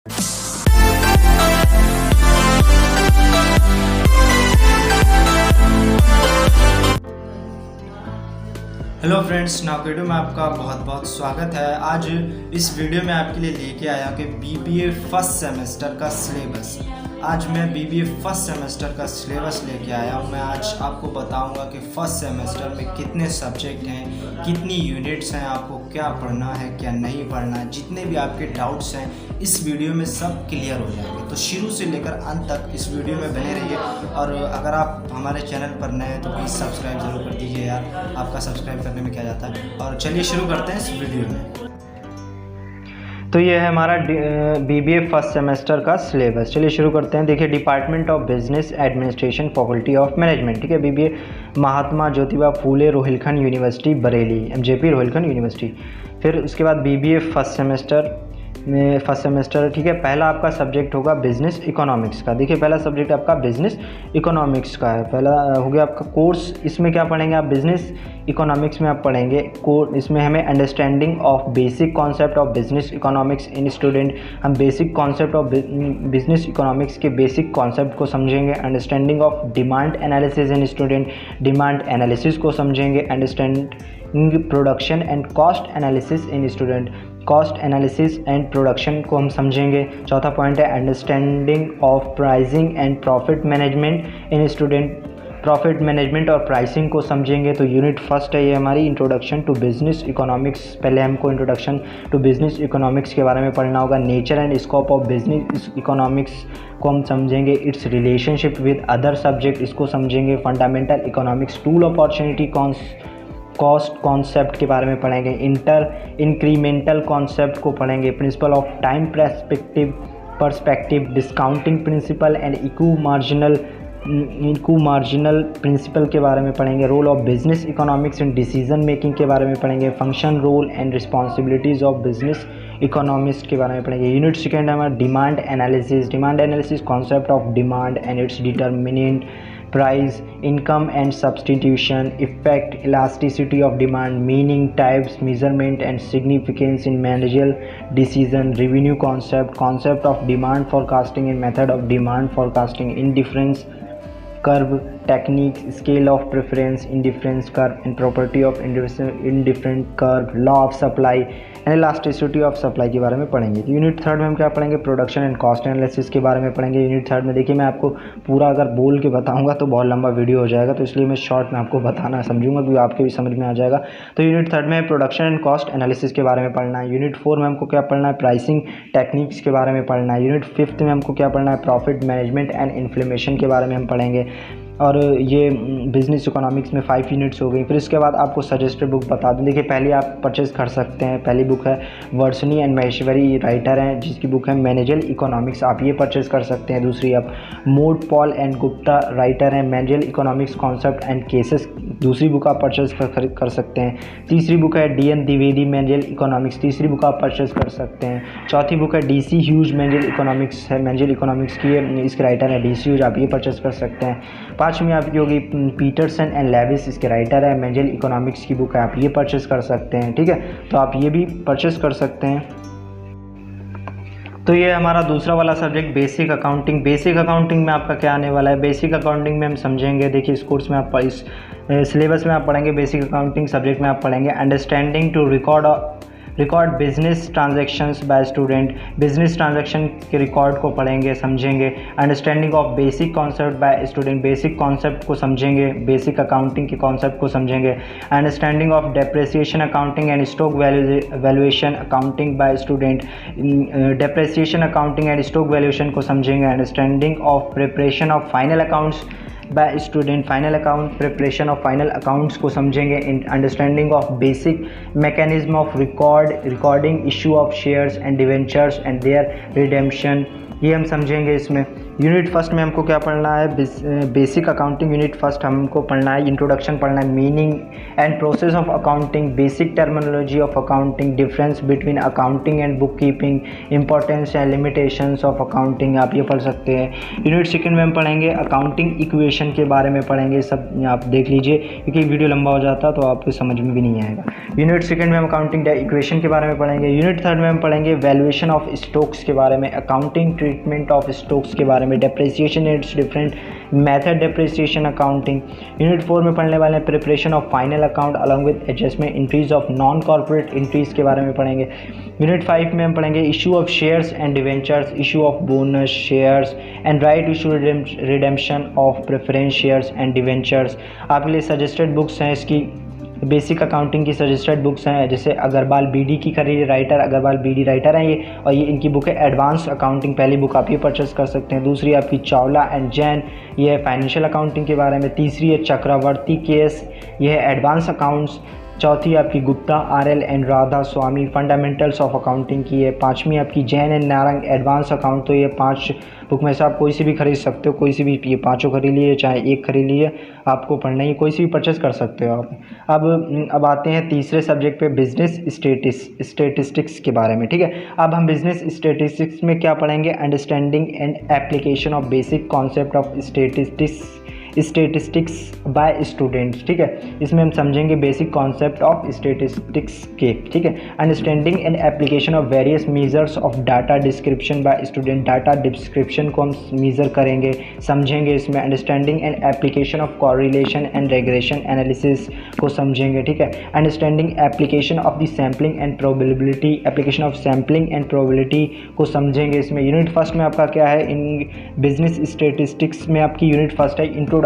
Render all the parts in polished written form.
Hello friends, नाउकेडो में आपका बहुत बहुत स्वागत है। आज इस वीडियो में आपके लिए लेके आया हूँ कि बीबीए फर्स्ट सेमेस्टर का सिलेबस। आज मैं बीबीए फर्स्ट सेमेस्टर का सिलेबस लेके आया हूँ। मैं आज आपको बताऊंगा कि फर्स्ट सेमेस्टर में कितने सब्जेक्ट हैं, कितनी यूनिट्स हैं, आपको क्या पढ़ना है क्या नहीं पढ़ना है। जितने भी आपके डाउट्स हैं इस वीडियो में सब क्लियर हो जाएंगे। तो शुरू से लेकर अंत तक इस वीडियो में बने रहिए। और अगर आप हमारे चैनल पर नए हैं तो प्लीज़ सब्सक्राइब ज़रूर कर दीजिए यार, आपका सब्सक्राइब करने में क्या जाता है। और चलिए शुरू करते हैं इस वीडियो में। तो ये है हमारा बीबीए फर्स्ट सेमेस्टर का सिलेबस। चलिए शुरू करते हैं। देखिए, department of business administration, faculty of management, ठीक है। BBA Mahatma Jyotiba Phule Rohilkhand university Bareilly, MJP Rohilkhand university. फिर उसके बाद बीबीए फर्स्ट सेमेस्टर, ठीक है। पहला आपका सब्जेक्ट होगा बिजनेस इकोनॉमिक्स का। देखिए, पहला सब्जेक्ट आपका बिजनेस इकोनॉमिक्स का है। पहला हो गया आपका कोर्स। इसमें क्या पढ़ेंगे आप? बिजनेस इकोनॉमिक्स में आप पढ़ेंगे इसमें हमें understanding of basic concept of business economics in student. हम basic concept of business economics के बेसिक कॉन्सेप्ट को समझेंगे। Understanding of demand analysis in student, demand analysis को समझेंगे। Understanding production and cost analysis in student, cost analysis and production को हम समझेंगे। चौथा पॉइंट है understanding of pricing and profit management in student, profit management और प्राइसिंग को समझेंगे। तो यूनिट फर्स्ट है ये हमारी, इंट्रोडक्शन टू बिजनेस इकोनॉमिक्स। पहले हमको इंट्रोडक्शन टू बिजनेस इकोनॉमिक्स के बारे में पढ़ना होगा। Nature and scope of business economics को हम समझेंगे। Its relationship with other subject, इसको समझेंगे। Fundamental economics, tool opportunity cost concept के बारे में पढ़ेंगे। इंक्रीमेंटल कॉन्सेप्ट को पढ़ेंगे। Principle of time perspective, discounting principle and equi marginal principle के बारे में पढ़ेंगे। Role of business economics in decision making के बारे में पढ़ेंगे। Function, role and responsibilities of business economist के बारे में पढ़ेंगे। यूनिट सेकेंड है हमारा demand analysis, concept of demand and its determinant, price, income and substitution, effect, elasticity of demand, meaning, types, measurement and significance in managerial decision, revenue concept of demand forecasting and method of demand forecasting, indifference curve, techniques, scale of preference, indifference curve and property of indifferent curve, law of supply and elasticity of supply के बारे में पढ़ेंगे। तो unit third में हम क्या पढ़ेंगे? Production and cost analysis के बारे में पढ़ेंगे। यूनिट थर्ड में देखिए, मैं आपको पूरा अगर बोल के बताऊंगा तो बहुत लंबा वीडियो हो जाएगा, तो इसलिए मैं शॉर्ट में आपको बताना समझूंगा क्योंकि आपके भी समझ में आ जाएगा। तो यूनिट थर्ड में प्रोडक्शन एंड कॉस्ट एनालिसिस के बारे में पढ़ना है। यूनिट फोर में हमको क्या पढ़ना है? प्राइसिंग टेक्निक्स के बारे में पढ़ना है। यूनिट फिफ्थ में हमको क्या पढ़ना है? प्रॉफिट मैनेजमेंट एंड इन्फ्लेमेशन के बारे में हम पढ़ेंगे। और ये बिजनेस इकोनॉमिक्स में 5 यूनिट्स हो गई। फिर इसके बाद आपको सजेस्टेड बुक बता दूं। देखिए, पहले आप परचेज़ कर सकते हैं। पहली बुक है वर्षनी एंड महेश्वरी, राइटर हैं, जिसकी बुक है मैनेजल इकोनॉमिक्स, आप ये परचेज़ कर सकते हैं। दूसरी आप mode Paul and Gupta, writer हैं, मैनेजल इकोनॉमिक्स कॉन्सेप्ट एंड केसेस, दूसरी बुक आप परचेज़ कर सकते हैं। तीसरी बुक है DN द्विवेदी, मैनेजल इकोनॉमिक्स, तीसरी बुक आप परचेज़ कर सकते हैं। चौथी बुक है DC ह्यूज, मैनेजल इकोनॉमिक्स है, मैनेजल इकोनॉमिक्स की इसके राइटर है DC ह्यूज, आप ये परचेज़ कर सकते हैं। पाँचवीं आपकी होगी पीटरसन एंड लेविस, इसके राइटर है, मैनेजल इकोनॉमिक्स की बुक है, आप ये परचेज़ कर सकते हैं, ठीक है। तो आप ये भी परचेज़ कर सकते हैं। तो ये हमारा दूसरा वाला subject basic accounting. Basic accounting में आपका क्या आने वाला है? बेसिक अकाउंटिंग में हम समझेंगे, देखिए इस कोर्स में आप इस सिलेबस में आप पढ़ेंगे, बेसिक अकाउंटिंग सब्जेक्ट में आप पढ़ेंगे understanding to record business transactions by student, business transaction के रिकॉर्ड को पढ़ेंगे, समझेंगे। Understanding of basic concept by student, basic concept को समझेंगे, बेसिक अकाउंटिंग के कॉन्सेप्ट को समझेंगे। Understanding of depreciation accounting and stock valuation accounting by student, depreciation accounting and stock valuation को समझेंगे। Understanding of preparation of final accounts by student, final account, preparation of final accounts को समझेंगे। Understanding of basic mechanism of recording issue of shares and debentures and their redemption, ये हम समझेंगे इसमें। Unit first में हमको क्या पढ़ना है, बेसिक अकाउंटिंग। यूनिट फर्स्ट हमको पढ़ना है, इंट्रोडक्शन पढ़ना है, meaning and process of accounting, basic terminology of accounting, difference between accounting and book keeping, importance and limitations of accounting, आप ये पढ़ सकते हैं। यूनिट सेकंड में हम पढ़ेंगे अकाउंटिंग इक्वेशन के बारे में पढ़ेंगे, सब आप देख लीजिए क्योंकि वीडियो लंबा हो जाता तो आपको समझ में भी नहीं आएगा। यूनिट सेकंड में हम अकाउंटिंग इक्वेशन के बारे में पढ़ेंगे। यूनिट थर्ड में हम पढ़ेंगे वैल्यूएशन ऑफ स्टॉक्स के बारे में, अकाउंटिंग ट्रीटमेंट ऑफ स्टॉक्स के बारे में, depreciation it's different method depreciation accounting. Unit 4 में पढ़ने वाले हैं preparation of final account along with adjustment entries of non corporate entries के बारे में पढ़ेंगे। यूनिट 5 में हम पढ़ेंगे issue of shares and debentures, issue of bonus shares and right issue redemption of preference shares and debentures. आपके लिए suggested books हैं इसकी, बेसिक अकाउंटिंग की सजेस्टेड बुक्स हैं, जैसे अग्रवाल बीडी की खरीदी, राइटर अग्रवाल बीडी राइटर हैं ये, और ये इनकी बुक है एडवांस अकाउंटिंग, पहली बुक आप ये परचेस कर सकते हैं। दूसरी आपकी चावला एंड जैन, ये है फाइनेंशियल अकाउंटिंग के बारे में। तीसरी है चक्रवर्ती केस, ये है एडवांस अकाउंट्स। चौथी आपकी Gupta RL and Radha Swami fundamentals of accounting की है। पांचवी आपकी Jain and Narang advance account. तो ये 5 बुक में से आप कोई सी भी खरीद सकते हो, कोई सी भी, ये पाँचों खरीद लिए चाहे एक खरीद लिए, आपको पढ़ना ही, कोई सी भी परचेस कर सकते हो आप। अब आते हैं तीसरे सब्जेक्ट पे, बिजनेस स्टेटिस्टिक्स के बारे में। ठीक है, अब हम बिजनेस स्टेटिस्टिक्स में क्या पढ़ेंगे, understanding and application of basic concept of statistics by students. ठीक है, इसमें हम समझेंगे बेसिक कॉन्सेप्ट ऑफ स्टेटिस्टिक्स के। ठीक है, understanding and application of various measures of data description by student, data description को हम मेजर करेंगे, समझेंगे इसमें। Understanding and application of correlation and regression analysis को समझेंगे। ठीक है, understanding application of the sampling and probability, application of sampling and probability को समझेंगे इसमें। यूनिट फर्स्ट में आपका क्या है, इन बिजनेस स्टेटिस्टिक्स में आपकी यूनिट फर्स्ट है इंट्रोडक्शन,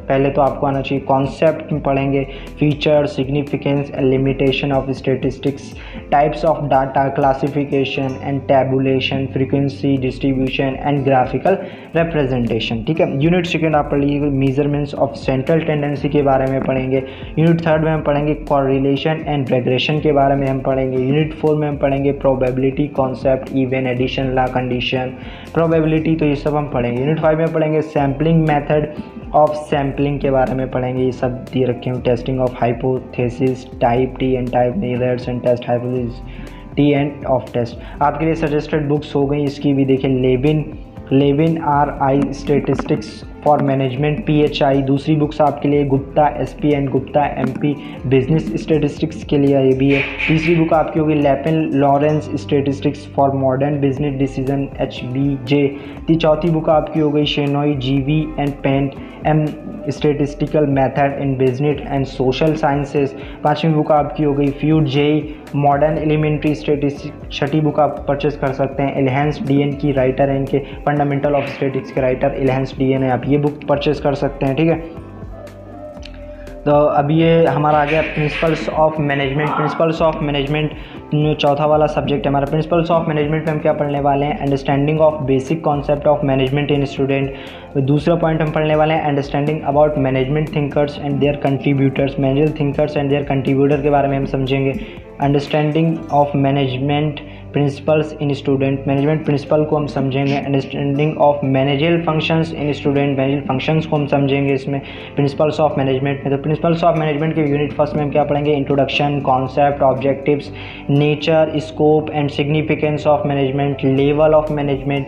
पहले तो आपको आना चाहिए। कॉन्सेप्ट में पढ़ेंगे feature, significance and limitation of statistics, types of data, classification and tabulation, frequency distribution and graphical representation. ठीक है, यूनिट सेकंड आप पढ़िए मेजरमेंट्स ऑफ सेंट्रल टेंडेंसी के बारे में पढ़ेंगे। यूनिट थर्ड में हम पढ़ेंगे कोरिलेशन एंड रेग्रेशन के बारे में हम पढ़ेंगे। यूनिट 4 में हम पढ़ेंगे प्रोबेबिलिटी कॉन्सेप्ट, इवन, एडिशन, ला, कंडीशन, प्रोबेबिलिटी, तो ये सब हम पढ़ेंगे। यूनिट 5 में पढ़ेंगे सैम्पलिंग मेथड ऑफ सैम्पलिंग के बारे में पढ़ेंगे, ये सब दिए रखे हैं। Testing of hypothesis, type T and type errors and test hypothesis T and of test. आपके लिए सजेस्टेड बुक्स हो गई इसकी भी देखिए, Levin R I statistics for management PHI। दूसरी बुक्स आपके लिए Gupta SP and Gupta MP business statistics के लिए ये भी है। तीसरी बुक आपकी होगी Lapin Lawrence statistics for modern business decision HBJ। चौथी बुक आपकी हो गई शेनॉय GV एंड पेंट M statistical method in business and social sciences. पांचवी बुक आपकी हो गई Freund J modern elementary statistics. छठी बुक आप परचेस कर सकते हैं एलहेंस DN की, राइटर है इनके फंडामेंटल ऑफ स्टेटिस्टिक्स के राइटर एलहेंस DN है, आप ये बुक परचेस कर सकते हैं। ठीक है, तो अब ये हमारा आ गया principles of management. Principles of management चौथा वाला सब्जेक्ट है हमारा। प्रिंसिपल्स ऑफ मैनेजमेंट में हम क्या पढ़ने वाले हैं, understanding of basic concept of management in student. दूसरा पॉइंट हम पढ़ने वाले हैं understanding about management thinkers and their contributors, manager thinkers and their contributor के बारे में हम समझेंगे। Understanding of management principles in student, management principle को हम समझेंगे। Understanding of managerial functions in student, managerial functions को हम समझेंगे इसमें प्रिंसिपल्स ऑफ मैनेजमेंट में। तो प्रिंसिपल्स ऑफ मैनेजमेंट के यूनिट फर्स्ट में हम क्या पढ़ेंगे, introduction, concept, objectives, nature, scope and significance of management, level of management,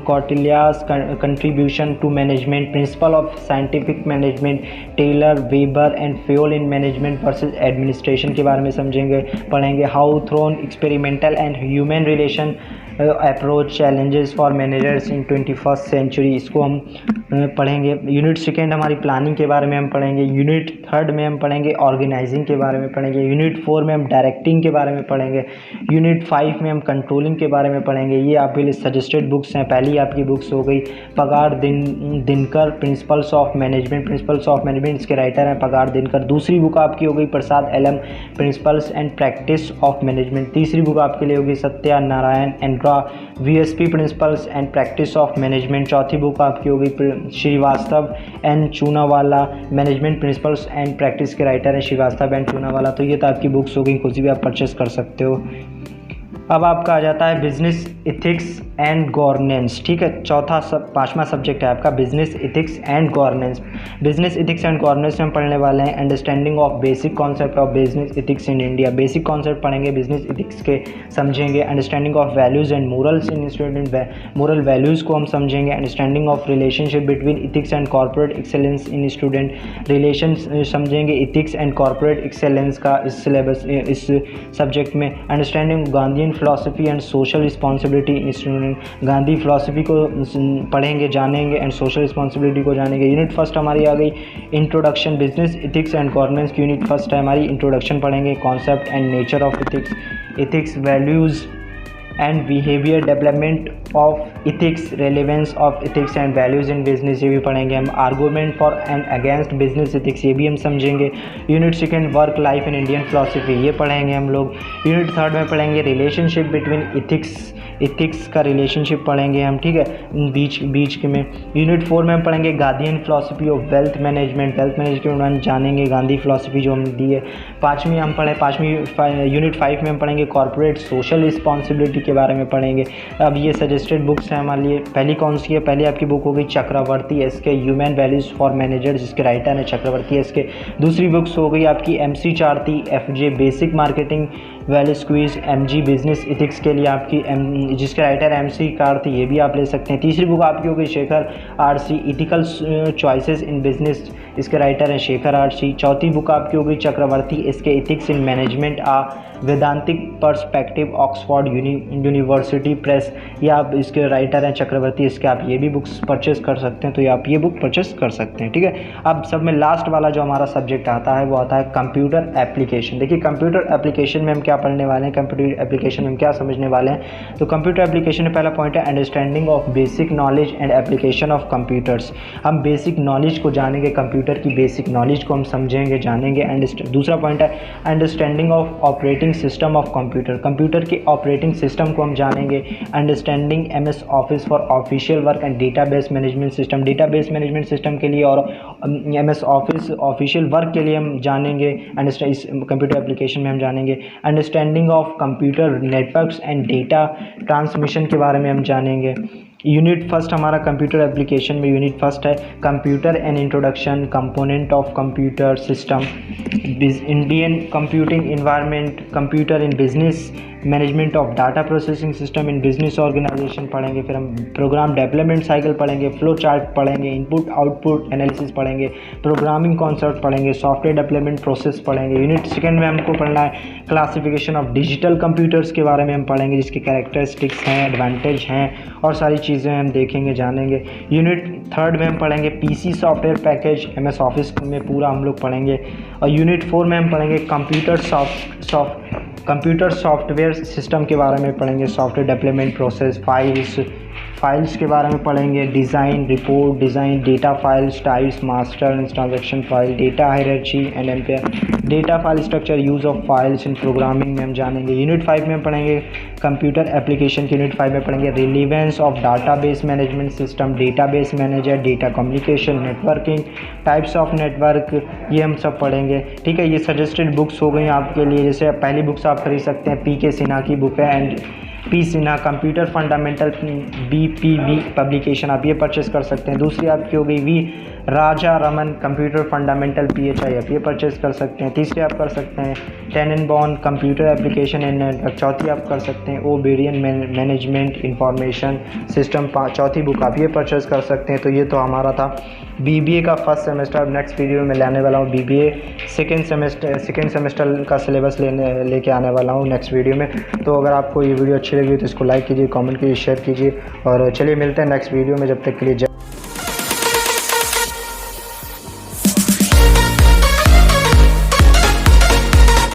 Kautilya's contribution to management, principle of scientific management, Taylor, Weber and Fayol in management versus administration के बारे में समझेंगे, पढ़ेंगे। Hawthorne experimental and human relation approach challenges for managers in 21st century, इसको हम पढ़ेंगे। Unit second हमारी planning के बारे में हम पढ़ेंगे। यूनिट थर्ड में हम पढ़ेंगे ऑर्गेनाइजिंग के बारे में पढ़ेंगे। यूनिट 4 में हम डायरेक्टिंग के बारे में पढ़ेंगे। यूनिट 5 में हम कंट्रोलिंग के बारे में पढ़ेंगे। ये आपके लिए सजेस्टेड बुक्स हैं। पहली आपकी बुक्स हो गई Pagar Dinkar, principles of management, principles of management, इसके राइटर हैं पगार दिनकर। दूसरी बुक आपकी हो गई Prasad LM, principles and practice of management. तीसरी बुक आपके लिए होगी Satya Narayan and VSP, principles and practice of management. चौथी बुक आपकी हो गई Srivastava and Chunawala, management principles and practice के राइटर हैं श्रीवास्तव एंड चूनावाला। तो ये तो आपकी बुक्स हो गई, कुछ भी आप परचेस कर सकते हो। अब आपका आ जाता है बिजनेस इथिक्स एंड गवर्नेंस। ठीक है, पांचवा सब्जेक्ट है आपका business ethics and governance. Business ethics and governance में हम पढ़ने वाले हैं understanding of basic concept of business ethics in India. Basic concept पढ़ेंगे बिजनेस इथिक्स के, समझेंगे। Understanding of values and morals in student, moral values को हम समझेंगे। Understanding of relationship between ethics and corporate excellence in student, relation समझेंगे ethics and corporate excellence का इस syllabus इस सब्जेक्ट में। Understanding Gandhian philosophy and social responsibility in student, Gandhi philosophy को पढ़ेंगे, जानेंगे एंड सोशल रिस्पॉन्सिबिलिटी को जानेंगे। यूनिट फर्स्ट हमारी आ गई introduction business ethics and governance की यूनिट फर्स्ट है हमारी। इंट्रोडक्शन पढ़ेंगे, concept and nature of ethics values and behaviour, development of ethics, relevance of ethics and values in business, ये भी पढ़ेंगे हम। Argument for and against business ethics, ये भी हम समझेंगे। Unit second work life in Indian philosophy, ये पढ़ेंगे हम लोग। यूनिट थर्ड में पढ़ेंगे रिलेशनशिप बिटवीन इथिक्स का रिलेशनशिप पढ़ेंगे हम। ठीक है, बीच के में। यूनिट 4 में हम पढ़ेंगे Gandhian philosophy of wealth management हम जानेंगे, गांधी फिलॉसफी जो हमने दी है। यूनिट 5 में हम पढ़ेंगे कॉर्पोरेट सोशल रिस्पॉन्सिबिलिटी के बारे में पढ़ेंगे। अब ये सजेस्टेड बुक्स हैं हमारे लिए। पहली कौन सी है? पहली आपकी बुक हो गई चक्रवर्ती एस के ह्यूमन वैल्यूज़ फॉर मैनेजर, जिसके राइटर हैं चक्रवर्ती एस के। दूसरी बुक्स हो गई आपकी MC चारती FJ basic marketing value squeeze, MG business ethics के लिए आपकी जिसके राइटर MC कार्ती, ये भी आप ले सकते हैं। तीसरी बुक आपकी हो गई Shekhar RC ethical choices in business, इसके राइटर हैं शेखर RC। चौथी बुक आपकी हो गई चक्रवर्ती इसके ethics in management वेदांतिक perspective Oxford university press, ये आप इसके राइटर हैं चक्रवर्ती इसके, आप ये भी बुक्स परचेस कर सकते हैं, तो ये आप ये बुक परचेस कर सकते हैं। ठीक है, अब सब में लास्ट वाला जो हमारा सब्जेक्ट आता है वो आता है कंप्यूटर एप्लीकेशन। देखिए कंप्यूटर एप्लीकेशन में हम क्या पढ़ने वाले हैं, कंप्यूटर एप्लीकेशन में हम क्या समझने वाले हैं। तो कंप्यूटर एप्लीकेशन में पहला पॉइंट है understanding of basic knowledge and application of computers. हम बेसिक नॉलेज को जानेंगे, कंप्यूटर की बेसिक नॉलेज को हम समझेंगे, जानेंगे। दूसरा पॉइंट है understanding of operating system of computer, computer के ऑपरेटिंग सिस्टम को हम जानेंगे। Understanding MS office for official work and database management system, database management system के लिए और MS ऑफिस ऑफिशियल वर्क के लिए हम जानेंगे। इस कंप्यूटर एप्लीकेशन में हम जानेंगे। Understanding of computer networks and data transmission के बारे में हम जानेंगे। यूनिट फर्स्ट हमारा कंप्यूटर एप्लीकेशन में यूनिट फर्स्ट है computer and introduction, component of computer system, Indian computing environment, computer in business, management of data processing system in business organization पढ़ेंगे। फिर हम प्रोग्राम डेवलपमेंट साइकिल पढ़ेंगे, फ्लो चार्ट पढ़ेंगे, input output analysis पढ़ेंगे, programming concept पढ़ेंगे, software development process पढ़ेंगे। Unit second में हमको पढ़ना है क्लासिफिकेशन ऑफ डिजिटल कंप्यूटर्स के बारे में हम पढ़ेंगे, जिसके कैरेक्टरिस्टिक्स हैं, एडवांटेज हैं और सारी चीज़ें हम देखेंगे, जानेंगे। यूनिट थर्ड में हम पढ़ेंगे PC software package, MS office में पूरा हम लोग पढ़ेंगे। और यूनिट 4 में हम पढ़ेंगे कंप्यूटर सॉफ्टवेयर सिस्टम के बारे में पढ़ेंगे, सॉफ्टवेयर डेवलपमेंट प्रोसेस, फाइल्स के बारे में पढ़ेंगे, design, report design, data files, types, master and transaction file, data hierarchy and empire, data file structure, use of files in programming में हम जानेंगे। यूनिट 5 में हम पढ़ेंगे कंप्यूटर एप्लीकेशन की, यूनिट 5 में पढ़ेंगे relevance of database management system, database manager, data communication, networking, types of network, ये हम सब पढ़ेंगे। ठीक है, ये सजेस्टेड बुक्स हो गई आपके लिए। जैसे पहली बुक्स आप खरीद सकते हैं, PK सिन्हा की बुक है and P Sinha computer fundamental BPV publication, आप ये परचेस कर सकते हैं। दूसरी आपकी हो गई V राजा रमन कंप्यूटर फंडामेंटल PHI, आप ये परचेस कर सकते हैं। तीसरी आप कर सकते हैं टेनेनबॉर्न कंप्यूटर एप्लीकेशन एंड नेटवर्क, चौथी आप कर सकते हैं ओबेरियन मैनेजमेंट इंफॉर्मेशन सिस्टम, चौथी बुक आप ये परचेस कर सकते हैं। तो ये तो हमारा था BBA का फर्स्ट सेमेस्टर। नेक्स्ट वीडियो में लाने वाला हूँ BBA सेकेंड सेमेस्टर का सिलेबस लेके आने वाला हूँ नेक्स्ट वीडियो में। तो अगर आपको ये वीडियो अच्छी लगी तो इसको लाइक कीजिए, कमेंट कीजिए, शेयर कीजिए और चलिए मिलते हैं नेक्स्ट वीडियो में। जब तक के लिए जय